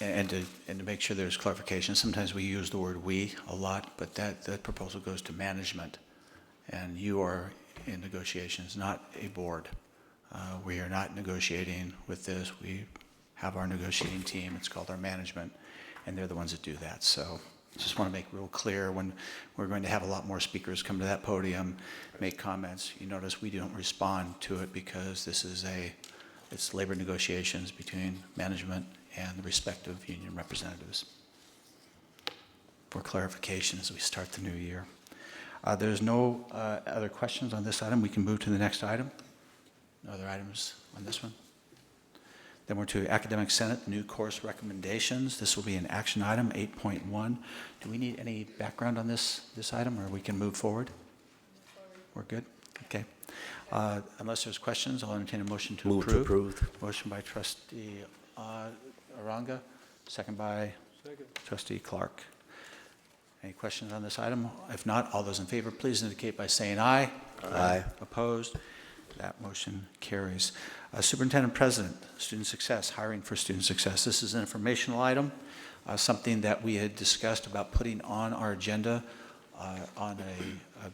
and to make sure there's clarification, sometimes we use the word "we" a lot, but that proposal goes to management, and you are in negotiations, not a board. We are not negotiating with this. We have our negotiating team. It's called our management, and they're the ones that do that. So just want to make real clear when we're going to have a lot more speakers come to that podium, make comments. You notice we don't respond to it because this is it's labor negotiations between management and the respective union representatives. For clarification as we start the new year. There's no other questions on this item. We can move to the next item. No other items on this one. Then we're to Academic Senate, new course recommendations. This will be an action item, 8.1. Do we need any background on this item, or we can move forward? We're good? Okay. Unless there's questions, I'll entertain a motion to approve. Move to approve. Motion by Trustee Aranga, second by Trustee Clark. Any questions on this item? If not, all those in favor, please indicate by saying aye. Aye. Opposed? That motion carries. Superintendent President, Student Success, hiring for Student Success. This is an informational item, something that we had discussed about putting on our agenda on a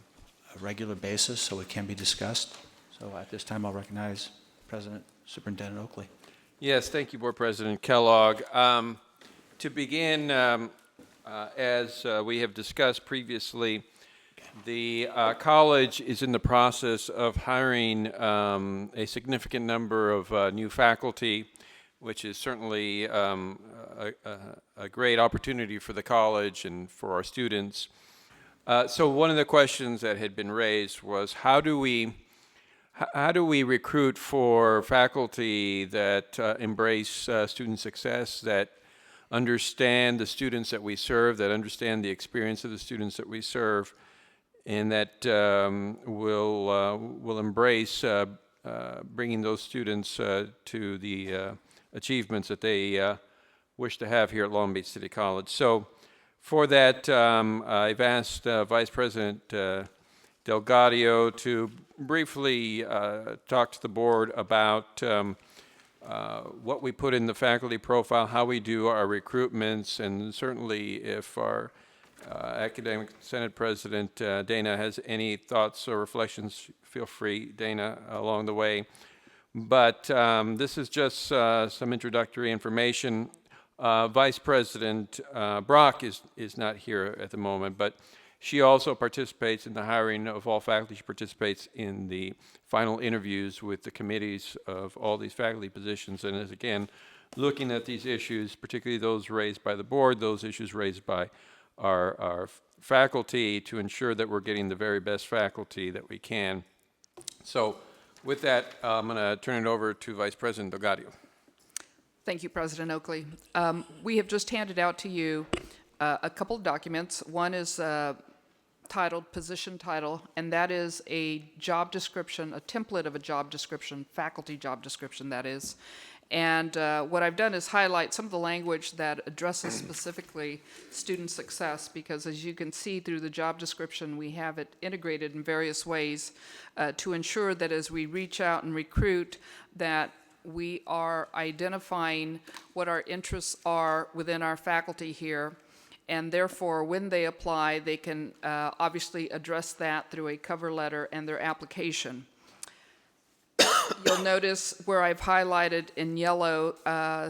regular basis so it can be discussed. So at this time, I'll recognize President Superintendent Oakley. Yes, thank you, Board President Kellogg. To begin, as we have discussed previously, the college is in the process of hiring a significant number of new faculty, which is certainly a great opportunity for the college and for our students. So one of the questions that had been raised was how do we recruit for faculty that embrace student success, that understand the students that we serve, that understand the experience of the students that we serve, and that will embrace bringing those students to the achievements that they wish to have here at Long Beach City College. So for that, I've asked Vice President Delgadio to briefly talk to the board about what we put in the faculty profile, how we do our recruitments, and certainly if our Academic Senate President Dana has any thoughts or reflections, feel free, Dana, along the way. But this is just some introductory information. Vice President Brock is not here at the moment, but she also participates in the hiring of all faculty. She participates in the final interviews with the committees of all these faculty positions, and is again looking at these issues, particularly those raised by the board, those issues raised by our faculty, to ensure that we're getting the very best faculty that we can. So with that, I'm going to turn it over to Vice President Delgadio. Thank you, President Oakley. We have just handed out to you a couple of documents. One is titled Position Title, and that is a job description, a template of a job description, faculty job description, that is. And what I've done is highlight some of the language that addresses specifically student success, because as you can see through the job description, we have it integrated in various ways to ensure that as we reach out and recruit, that we are identifying what our interests are within our faculty here, and therefore when they apply, they can obviously address that through a cover letter and their application. You'll notice where I've highlighted in yellow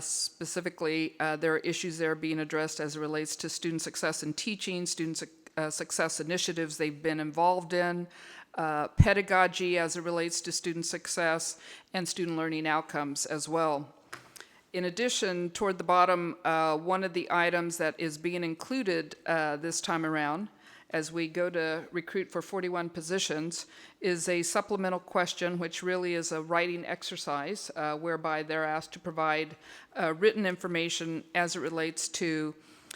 specifically, there are issues there being addressed as it relates to student success in teaching, student success initiatives they've been involved in, pedagogy as it relates to student success, and student learning outcomes as well. In addition, toward the bottom, one of the items that is being included this time around as we go to recruit for 41 positions is a supplemental question, which really is a writing exercise whereby they're asked to provide written information as it relates to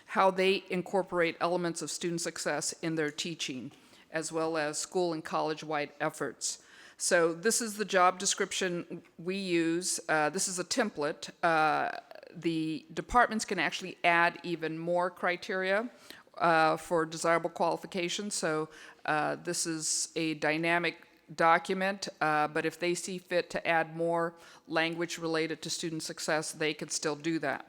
how they incorporate elements of student success in their teaching, as well as school and college-wide efforts. So this is the job description we use. This is a template. The departments can actually add even more criteria for desirable qualifications. So this is a dynamic document, but if they see fit to add more language related to student success, they could still do that.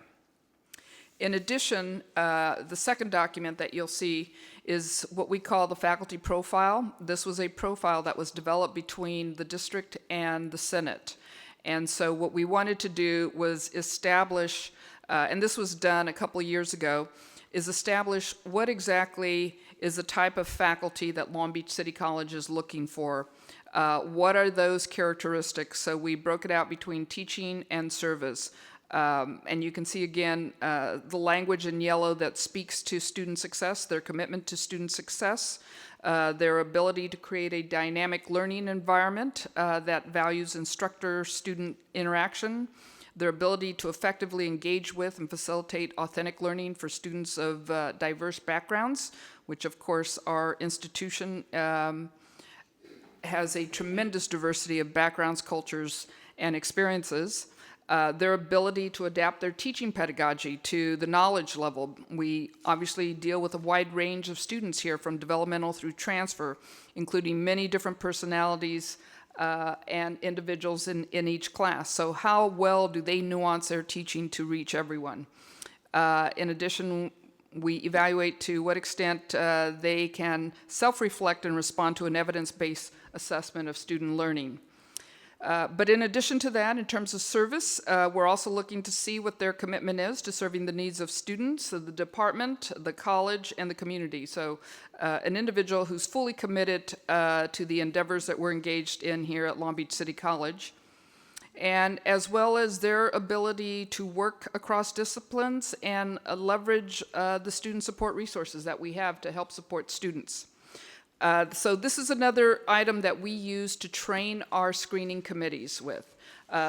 In addition, the second document that you'll see is what we call the faculty profile. This was a profile that was developed between the district and the Senate. And so what we wanted to do was establish, and this was done a couple of years ago, is establish what exactly is the type of faculty that Long Beach City College is looking for. What are those characteristics? So we broke it out between teaching and service. And you can see again the language in yellow that speaks to student success, their commitment to student success, their ability to create a dynamic learning environment that values instructor-student interaction, their ability to effectively engage with and facilitate authentic learning for students of diverse backgrounds, which of course our institution has a tremendous diversity of backgrounds, cultures, and experiences. Their ability to adapt their teaching pedagogy to the knowledge level. We obviously deal with a wide range of students here, from developmental through transfer, including many different personalities and individuals in each class. So how well do they nuance their teaching to reach everyone? In addition, we evaluate to what extent they can self-reflect and respond to an evidence-based assessment of student learning. But in addition to that, in terms of service, we're also looking to see what their commitment is to serving the needs of students, of the department, the college, and the community. So an individual who's fully committed to the endeavors that we're engaged in here at Long Beach City College, and as well as their ability to work across disciplines and leverage the student support resources that we have to help support students. So this is another item that we use to train our screening committees with.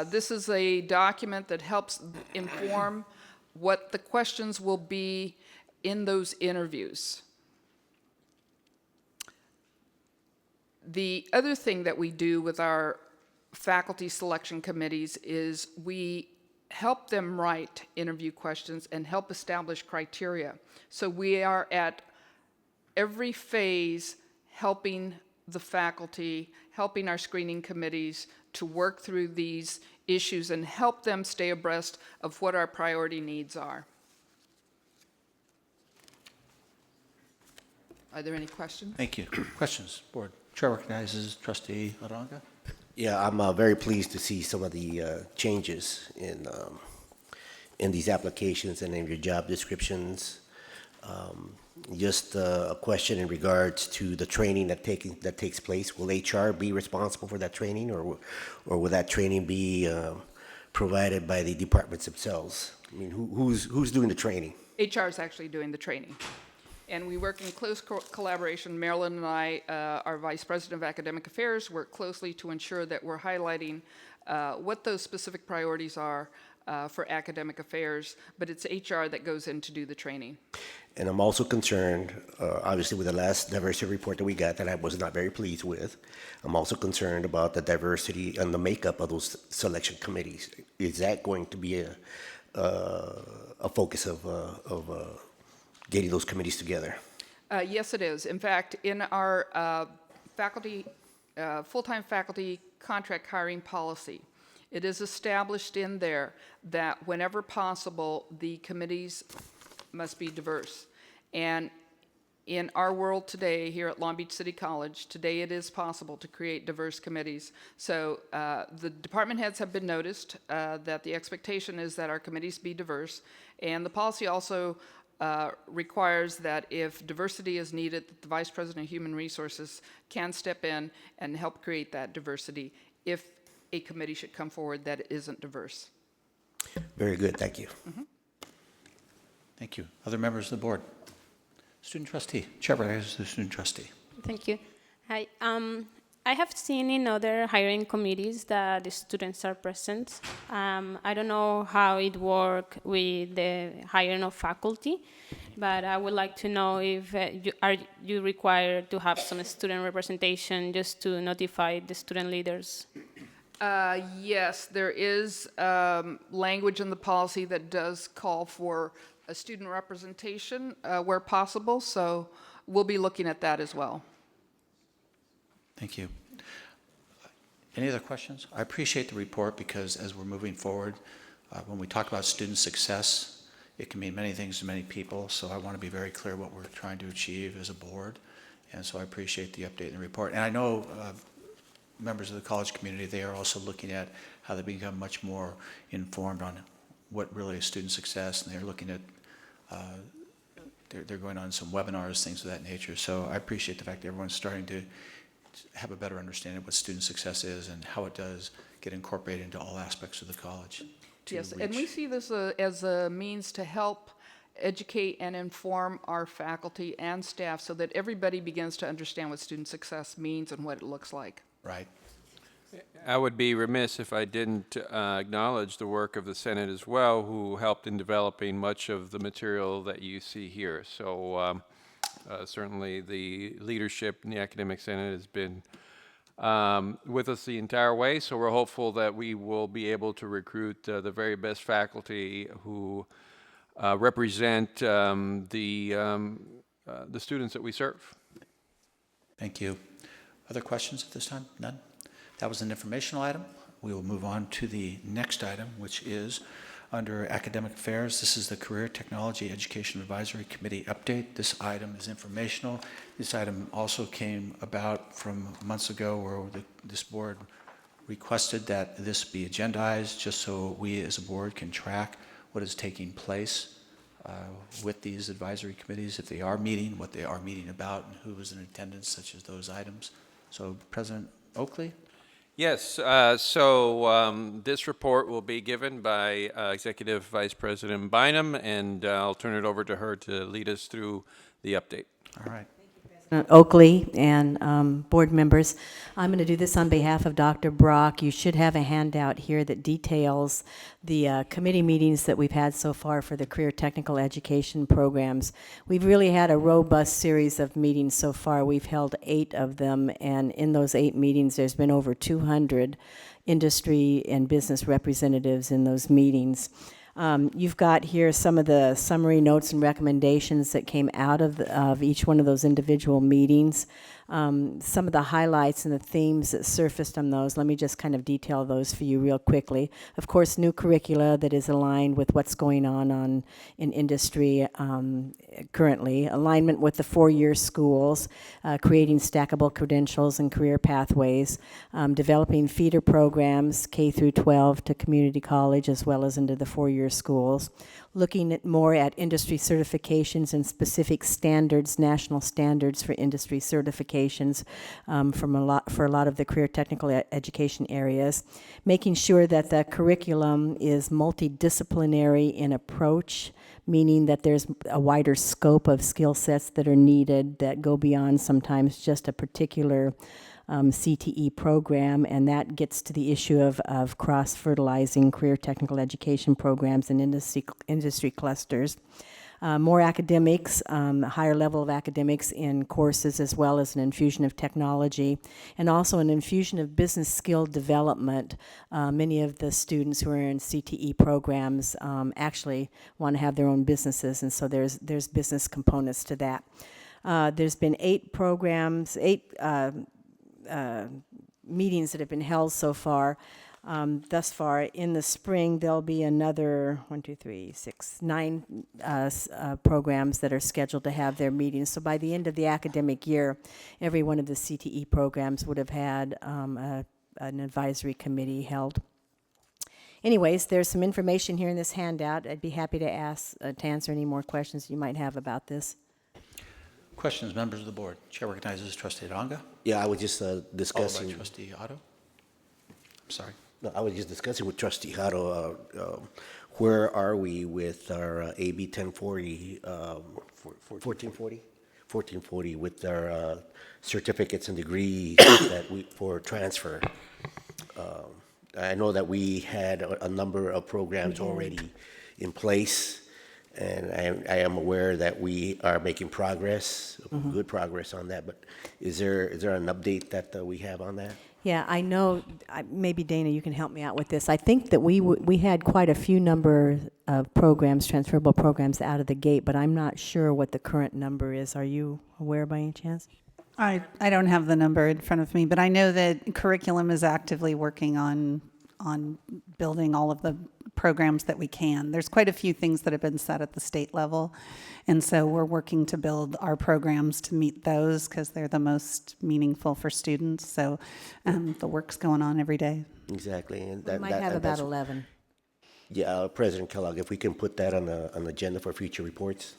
This is a document that helps inform what the questions will be in those interviews. The other thing that we do with our faculty selection committees is we help them write interview questions and help establish criteria. So we are at every phase helping the faculty, helping our screening committees to work through these issues and help them stay abreast of what our priority needs are. Are there any questions? Thank you. Questions, board? Chair recognizes Trustee Aranga. Yeah, I'm very pleased to see some of the changes in these applications and in your job descriptions. Just a question in regards to the training that takes place. Will HR be responsible for that training, or will that training be provided by the departments themselves? I mean, who's doing the training? HR is actually doing the training. And we work in close collaboration. Marilyn and I, our Vice President of Academic Affairs, work closely to ensure that we're highlighting what those specific priorities are for academic affairs, but it's HR that goes in to do the training. And I'm also concerned, obviously, with the last diversity report that we got that I was not very pleased with. I'm also concerned about the diversity and the makeup of those selection committees. Is that going to be a focus of getting those committees together? Yes, it is. In fact, in our faculty, full-time faculty contract hiring policy, it is established in there that whenever possible, the committees must be diverse. And in our world today, here at Long Beach City College, today it is possible to create diverse committees. So the department heads have been noticed that the expectation is that our committees be diverse. And the policy also requires that if diversity is needed, that the Vice President of Human Resources can step in and help create that diversity if a committee should come forward that isn't diverse. Very good, thank you. Mm-hmm. Thank you. Other members of the board? Student trustee. Chair recognizes the student trustee. Thank you. Hi. I have seen in other hiring committees that the students are present. I don't know how it works with the hiring of faculty, but I would like to know if are you required to have some student representation just to notify the student leaders? Yes, there is language in the policy that does call for a student representation where possible, so we'll be looking at that as well. Thank you. Any other questions? I appreciate the report because as we're moving forward, when we talk about student success, it can mean many things to many people, so I want to be very clear what we're trying to achieve as a board. And so I appreciate the update in the report. And I know members of the college community, they are also looking at how they become much more informed on what really is student success, and they're looking at, they're going on some webinars, things of that nature. So I appreciate the fact that everyone's starting to have a better understanding of what student success is and how it does get incorporated into all aspects of the college. Yes, and we see this as a means to help educate and inform our faculty and staff so that everybody begins to understand what student success means and what it looks like. Right. I would be remiss if I didn't acknowledge the work of the Senate as well, who helped in developing much of the material that you see here. So certainly the leadership in the Academic Senate has been with us the entire way, so we're hopeful that we will be able to recruit the very best faculty who represent the students that we serve. Thank you. Other questions at this time? None? That was an informational item. We will move on to the next item, which is under Academic Affairs. This is the Career Technology Education Advisory Committee update. This item is informational. This item also came about from months ago where this board requested that this be agendized just so we as a board can track what is taking place with these advisory committees, if they are meeting, what they are meeting about, and who is in attendance, such as those items. So President Oakley? Yes, this report will be given by Executive Vice President Bynum, and I'll turn it over to her to lead us through the update. All right. Oakley and board members. I'm going to do this on behalf of Dr. Brock. You should have a handout here that details the committee meetings that we've had so far for the career technical education programs. We've really had a robust series of meetings so far. We've held 8 of them, and in those 8 meetings, there's been over 200 industry and business representatives in those meetings. You've got here some of the summary notes and recommendations that came out of each one of those individual meetings. Some of the highlights and the themes that surfaced on those, let me just kind of detail those for you real quickly. Of course, new curricula that is aligned with what's going on in industry currently, alignment with the 4-year schools, creating stackable credentials and career pathways, developing feeder programs K through 12 to community college as well as into the 4-year schools, looking more at industry certifications and specific standards, national standards for industry certifications for a lot of the career technical education areas, making sure that the curriculum is multidisciplinary in approach, meaning that there's a wider scope of skill sets that are needed that go beyond sometimes just a particular CTE program, and that gets to the issue of cross-fertilizing career technical education programs and industry clusters. More academics, a higher level of academics in courses, as well as an infusion of technology, and also an infusion of business skill development. Many of the students who are in CTE programs actually want to have their own businesses, and so there's business components to that. There's been 8 programs, 8 meetings that have been held so far. Thus far, in the spring, there'll be another 9 programs that are scheduled to have their meetings. So by the end of the academic year, every one of the CTE programs would have had an advisory committee held. Anyways, there's some information here in this handout. I'd be happy to answer any more questions you might have about this. Questions, members of the board? Chair recognizes Trustee Adanga, Yeah, I was just followed by discussing. Trustee Otto. I'm sorry. No, I was just discussing with Trustee Hutto, where are we with our AB 1040, 1440 with our certificates and degrees that for transfer. I know that we had a number of programs already in place, and I am aware that we are making progress, good progress on that, but is there an update that we have on that? Yeah, I know, maybe Dana, you can help me out with this. I think that we had quite a few number of programs, transferable programs out of the gate, but I'm not sure what the current number is. Are you aware by any chance? I don't have the number in front of me, but I know that curriculum is actively working on building all of the programs that we can. There's quite a few things that have been set at the state level, and so we're working to build our programs to meet those because they're the most meaningful for students. So the work's going on every day. Exactly. And We might have and about that's- 11. Yeah, President Kellogg, if we can put that on the agenda for future reports,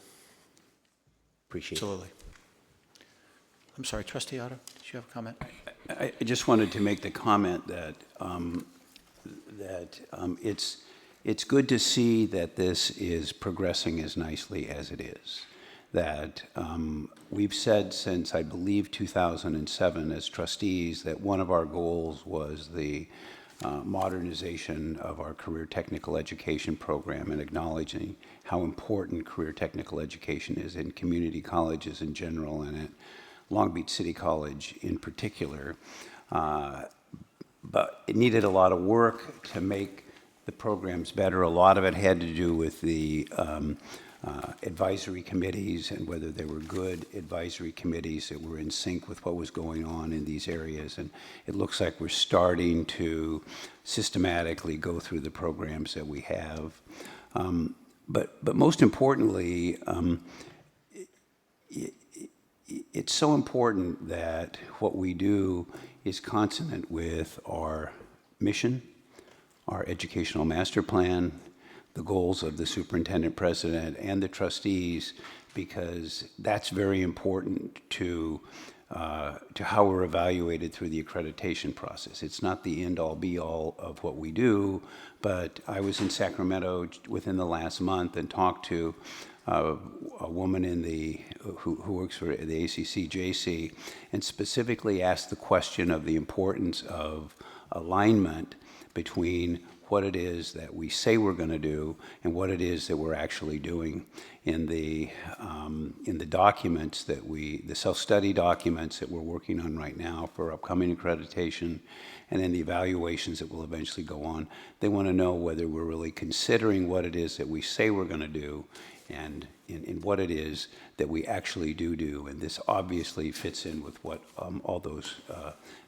appreciate it. Absolutely. I'm sorry, Trustee Otto, did you have a comment? I just wanted to make the comment that, it's good to see that this is progressing as nicely as it is. That we've said since, I believe, 2007 as trustees, that one of our goals was the modernization of our career technical education program and acknowledging how important career technical education is in community colleges in general and at Long Beach City College in particular. But it needed a lot of work to make the programs better. A lot of it had to do with the advisory committees and whether they were good advisory committees that were in sync with what was going on in these areas. And it looks like we're starting to systematically go through the programs that we have. But most importantly, it's so important that what we do is consonant with our mission, our educational master plan, the goals of the superintendent president and the trustees, because that's very important to how we're evaluated through the accreditation process. It's not the end-all, be-all of what we do, but I was in Sacramento within the last month and talked to a woman who works for the ACCJC and specifically asked the question of the importance of alignment between what it is that we say we're going to do and what it is that we're actually doing in the documents the self-study documents that we're working on right now for upcoming accreditation, and then the evaluations that will eventually go on. They want to know whether we're really considering what it is that we say we're going to do and in what it is that we actually do. And this obviously fits in with what all those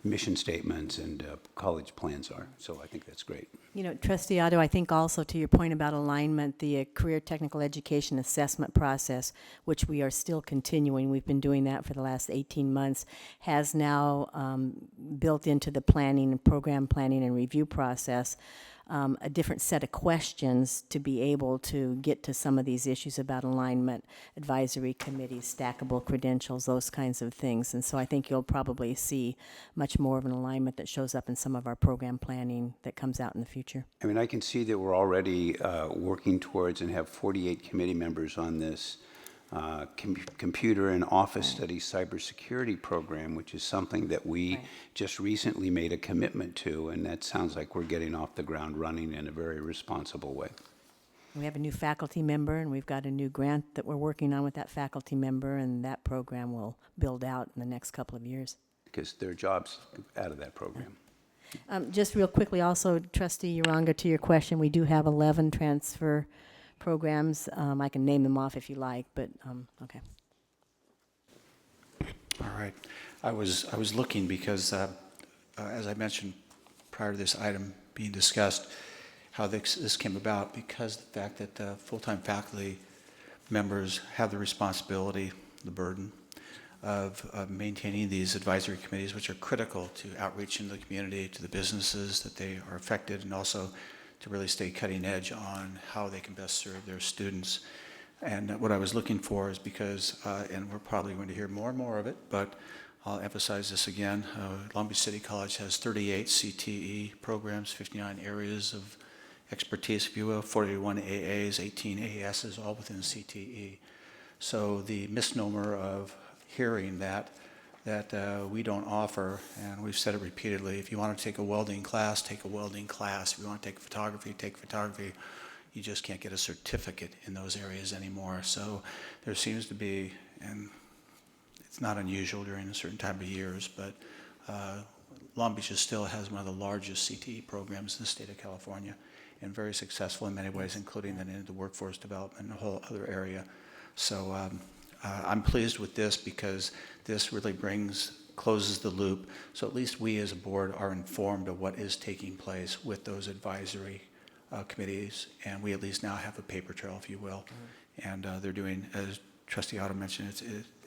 mission statements and college plans are. So I think that's great. You know, Trustee Otto, I think also to your point about alignment, the Career Technical Education Assessment process, which we are still continuing, we've been doing that for the last 18 months, has now built into the planning, program planning and review process, a different set of questions to be able to get to some of these issues about alignment, advisory committees, stackable credentials, those kinds of things. And so I think you'll probably see much more of an alignment that shows up in some of our program planning that comes out in the future. I mean, I can see that we're already working towards and have 48 committee members on this computer and office studies cybersecurity program, which is something that we just recently made a commitment to, and that sounds like we're getting off the ground running in a very responsible way. We have a new faculty member, and we've got a new grant that we're working on with that faculty member, and that program will build out in the next couple of years. Because there are jobs out of that program. Just real quickly also, Trustee Uranga, to your question, we do have 11 transfer programs. I can name them off if you like, but okay. All right. I was looking because, as I mentioned prior to this item being discussed, how this came about, because the fact that full-time faculty members have the responsibility, the burden of maintaining these advisory committees, which are critical to outreach into the community, to the businesses that they are affected, and also to really stay cutting edge on how they can best serve their students. And what I was looking for is because, and we're probably going to hear more and more of it, but I'll emphasize this again, Long Beach City College has 38 CTE programs, 59 areas of expertise, if you will, 41 AAs, 18 ASs, all within CTE. So the misnomer of hearing that we don't offer, and we've said it repeatedly, if you want to take a welding class, take a welding class. If you want to take photography, take photography. You just can't get a certificate in those areas anymore. So there seems to be, and it's not unusual during a certain time of years, but Long Beach still has one of the largest CTE programs in the state of California, and very successful in many ways, including then into workforce development and a whole other area. So I'm pleased with this because this really closes the loop. So at least we as a board are informed of what is taking place with those advisory committees, and we at least now have a paper trail, if you will. And they're doing, as Trustee Otto mentioned, it's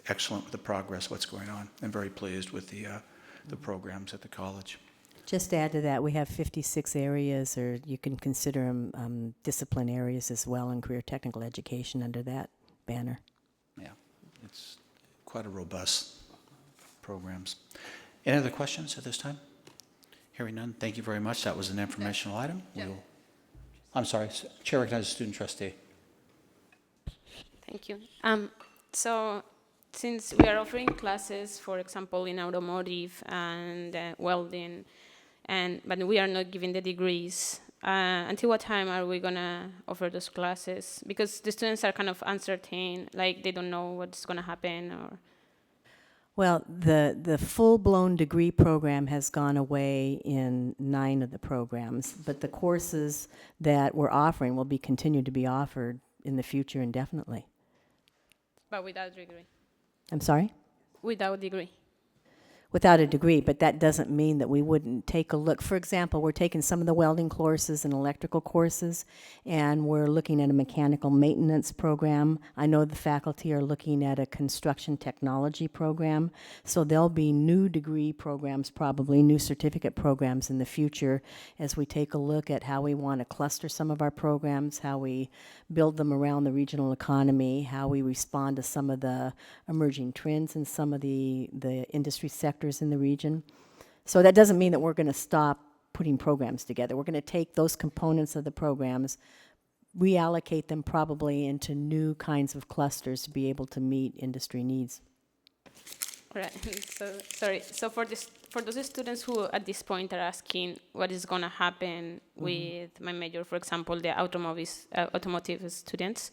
excellent with the progress, what's going on. I'm very pleased with the programs at the college. Just to add to that, we have 56 areas, or you can consider them discipline areas as well in career technical education under that banner. Yeah, it's quite a robust programs. Any other questions at this time? Hearing none, thank you very much. That was an informational item. I'm sorry, Chair recognizes student trustee. Thank you. So since we are offering classes, for example, in automotive and welding, but we are not giving the degrees, until what time are we going to offer those classes? Because the students are kind of uncertain, like they don't know what's going to happen. Or Well, the full-blown degree program has gone away in 9 of the programs, but the courses that we're offering will be continued to be offered in the future indefinitely. But without degree. I'm sorry? Without degree. Without a degree, but that doesn't mean that we wouldn't take a look. For example, we're taking some of the welding courses and electrical courses, and we're looking at a mechanical maintenance program. I know the faculty are looking at a construction technology program, so there'll be new degree programs, probably new certificate programs in the future as we take a look at how we want to cluster some of our programs, how we build them around the regional economy, how we respond to some of the emerging trends in some of the industry sectors in the region. So that doesn't mean that we're going to stop putting programs together. We're going to take those components of the programs, reallocate them probably into new kinds of clusters to be able to meet industry needs. Right. So sorry. So for those students who at this point are asking what is going to happen with my major, for example, the automotive students.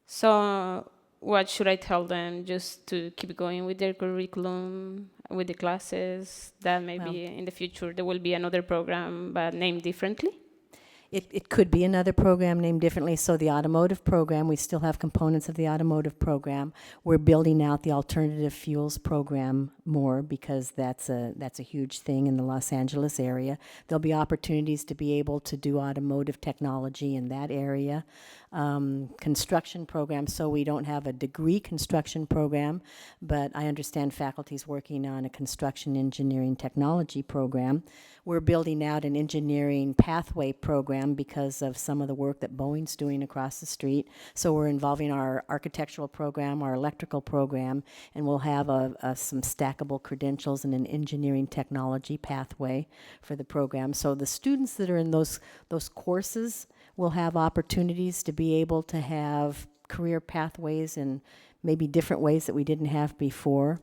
So what should I tell them? Just to keep going with their curriculum, with the classes, that maybe in the future there will be another program but named differently? It could be another program named differently. So the automotive program, we still have components of the automotive program. We're building out the alternative fuels program more because that's a huge thing in the Los Angeles area. There'll be opportunities to be able to do automotive technology in that area. Construction program, so we don't have a degree construction program, but I understand faculty's working on a construction engineering technology program. We're building out an engineering pathway program because of some of the work that Boeing's doing across the street. So we're involving our architectural program, our electrical program, and we'll have some stackable credentials and an engineering technology pathway for the program. So the students that are in those courses will have opportunities to be able to have career pathways in maybe different ways that we didn't have before.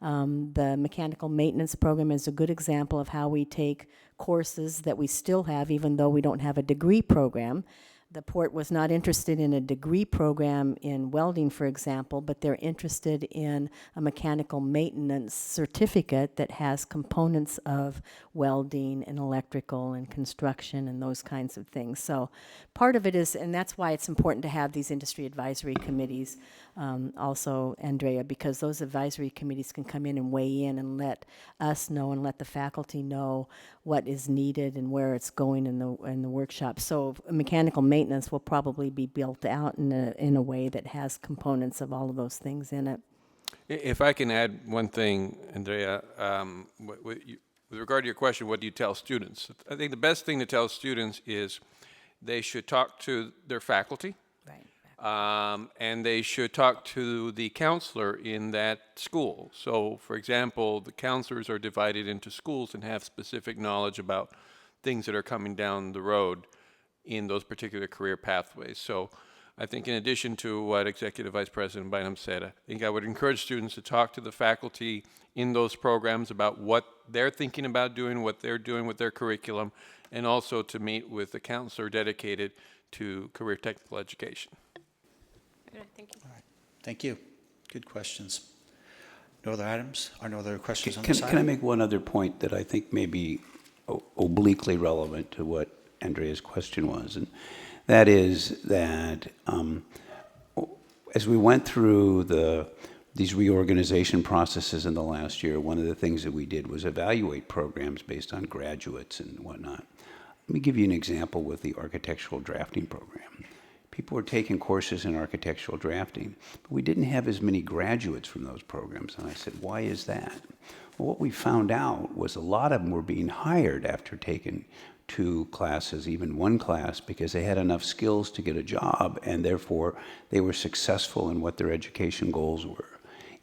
The mechanical maintenance program is a good example of how we take courses that we still have, even though we don't have a degree program. The Port was not interested in a degree program in welding, for example, but they're interested in a mechanical maintenance certificate that has components of welding and electrical and construction and those kinds of things. So part of it is, and that's why it's important to have these industry advisory committees also, Andrea, because those advisory committees can come in and weigh in and let us know and let the faculty know what is needed and where it's going in the workshop. So mechanical maintenance will probably be built out in a way that has components of all of those things in it. If I can add one thing, Andrea, with regard to your question, what do you tell students? I think the best thing to tell students is they should talk to their faculty. Right. And they should talk to the counselor in that school. So, for example, the counselors are divided into schools and have specific knowledge about things that are coming down the road in those particular career pathways. So I think in addition to what Executive Vice President Bynum said, I think I would encourage students to talk to the faculty in those programs about what they're thinking about doing, what they're doing with their curriculum, and also to meet with a counselor dedicated to career technical education. Thank you. All right. Thank you. Good questions. No other items or no other questions on Can this I item? make one other point that I think may be obliquely relevant to what Andrea's question was? And that is that as we went through these reorganization processes in the last year, one of the things that we did was evaluate programs based on graduates and whatnot. Let me give you an example with the architectural drafting program. People were taking courses in architectural drafting, but we didn't have as many graduates from those programs. And I said, why is that? Well, what we found out was a lot of them were being hired after taking 2 classes, even 1 class, because they had enough skills to get a job, and therefore they were successful in what their education goals were.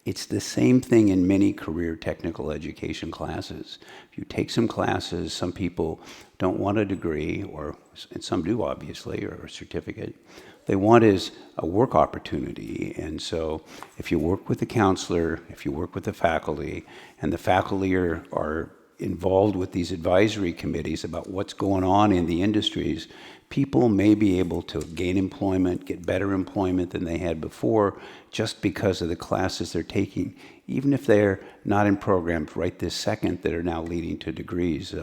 It's the same thing in many career technical education classes. If you take some classes, some people don't want a degree, and some do obviously, or a certificate. They want is a work opportunity. And so if you work with the counselor, if you work with the faculty, and the faculty are involved with these advisory committees about what's going on in the industries, people may be able to gain employment, get better employment than they had before, just because of the classes they're taking, even if they're not in programs right this second that are now leading to degrees.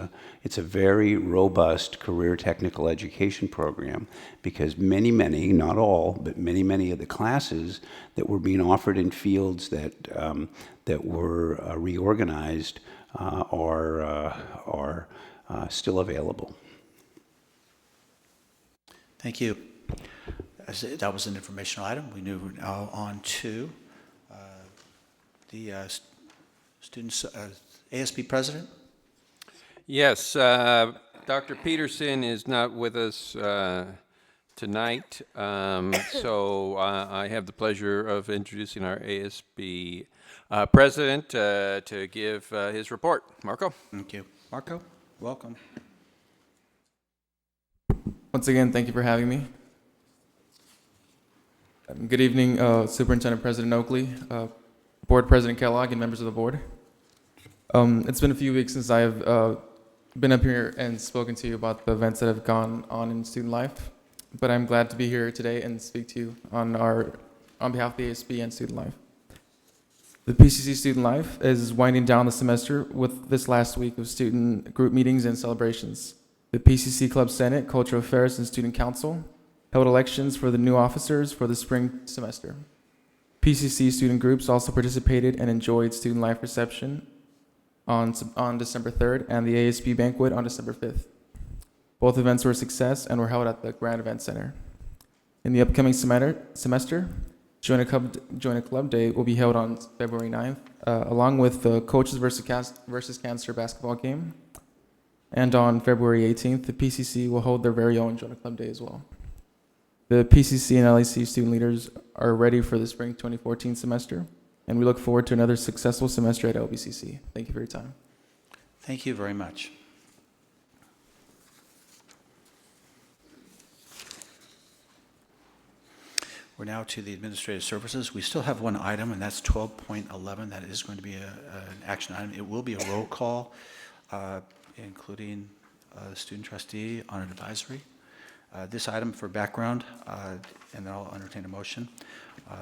It's a very robust career technical education program, because many, not all, but many of the classes that were being offered in fields that were reorganized are still available. Thank you. That was an informational item. We move now on to the students, ASB president. Yes, Dr. Peterson is not with us tonight, so I have the pleasure of introducing our ASB president to give his report. Marco? Thank you. Marco, welcome. Once again, thank you for having me. Good evening, Superintendent President Oakley, Board President Kellogg, and members of the board. It's been a few weeks since I have been up here and spoken to you about the events that have gone on in student life, but I'm glad to be here today and speak to you on behalf of the ASB and student life. The PCC Student Life is winding down the semester with this last week of student group meetings and celebrations. The PCC Club Senate, Cultural Affairs, and Student Council held elections for the new officers for the spring semester. PCC student groups also participated and enjoyed Student Life reception on December 3rd and the ASB banquet on December 5th. Both events were a success and were held at the Grand Event Center. In the upcoming semester, Join a Club Day will be held on February 9th, along with the Coaches versus Cancer basketball game. And on February 18th, the PCC will hold their very own Join a Club Day as well. The PCC and LAC student leaders are ready for the spring 2014 semester, and we look forward to another successful semester at LBCC. Thank you for your time. Thank you very much. We're now to the administrative services. We still have one item, and that's 12.11. That is going to be an action item. It will be a roll call, including the student trustee on an advisory. This item, for background, and then I'll entertain a motion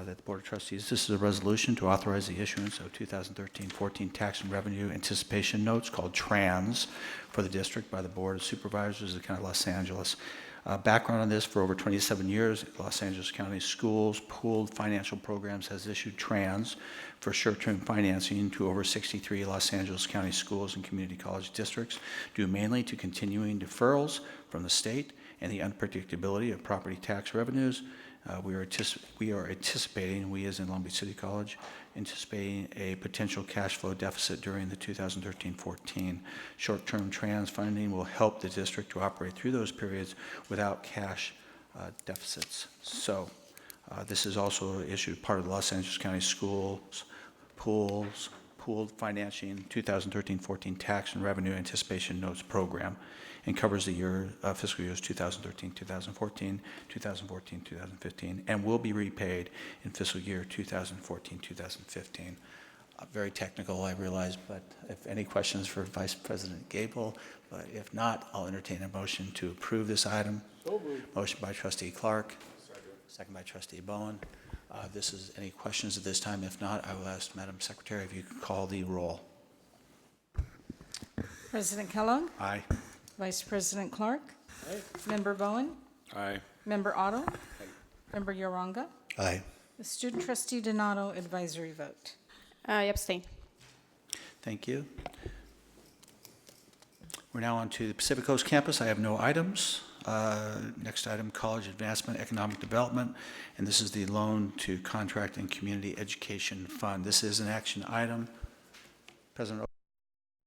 that the Board of Trustees, this is a resolution to authorize the issuance of 2013-14 tax and revenue anticipation notes called TRANS for the district by the Board of Supervisors of the County of Los Angeles. Background on this: for over 27 years, Los Angeles County Schools Pooled Financial Programs has issued TRANS for short-term financing to over 63 Los Angeles County schools and community college districts, due mainly to continuing deferrals from the state and the unpredictability of property tax revenues. We are anticipating, we as in Long Beach City College, anticipating a potential cash flow deficit during the 2013-14. Short-term TRANS funding will help the district to operate through those periods without cash deficits. So this is also issued part of the Los Angeles County Schools Pooled Financing 2013-14 Tax and Revenue Anticipation Notes Program, and covers the fiscal years 2013-2014, 2014-2015, and will be repaid in fiscal year 2014-2015. Very technical, I realize, but if any questions for Vice President Gable, but if not, I'll entertain a motion to approve this item. Motion by Trustee Clark, second by Trustee Bowen. This is any questions at this time? If not, I will ask Madam Secretary if you could call the roll. President Kellogg? Aye. Vice President Clark? Aye. Member Bowen? Aye. Member Otto? Aye. Member Uranga? Aye. The Student Trustee Donato advisory vote. I abstain. Thank you. We're now on to the Pacific Coast Campus. I have no items. Next item, College Advancement Economic Development, and this is the Loan to Contract and Community Education Fund. This is an action item. President